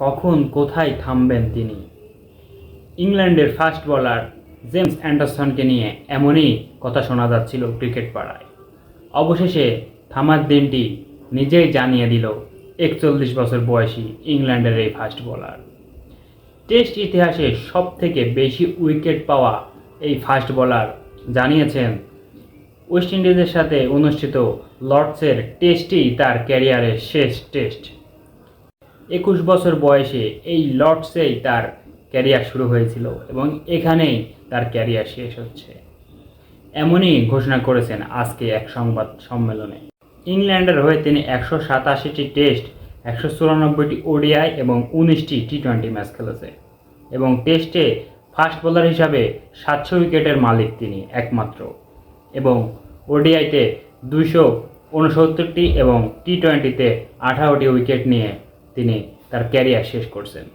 কখন কোথায় থামবেন তিনি। ইংল্যান্ডের ফাস্ট বোলার জেমস অ্যান্ডারসনকে নিয়ে এমনই কথা শোনা যাচ্ছিল ক্রিকেট পাড়ায়। অবশেষে থামার দিনটি নিজেই জানিয়ে দিল 41 বছর বয়সী ইংল্যান্ডের এই ফাস্ট বোলার। টেস্ট ইতিহাসে সবথেকে বেশি উইকেট পাওয়া এই ফাস্ট বোলার জানিয়েছেন ওয়েস্ট ইন্ডিজের সাথে অনুষ্ঠিত লর্ডসের টেস্টেই তার ক্যারিয়ারের শেষ টেস্ট। 21 বছর বয়সে এই লর্ডসেই তার ক্যারিয়ার শুরু হয়েছিল এবং এখানেই তার ক্যারিয়ার শেষ হচ্ছে, এমনই ঘোষণা করেছেন আজকে এক সংবাদ সম্মেলনে। ইংল্যান্ডের হয়ে তিনি 187টি টেস্ট, 194টি ওডিআই এবং 19টি টি-20 ম্যাচ খেলেছে এবং টেস্টে ফাস্ট বোলার হিসাবে 700 উইকেটের মালিক তিনি একমাত্র, এবং ওডিআইতে 269টি এবং টি-20তে 18টি উইকেট নিয়ে তিনি তার ক্যারিয়ার শেষ করছেন।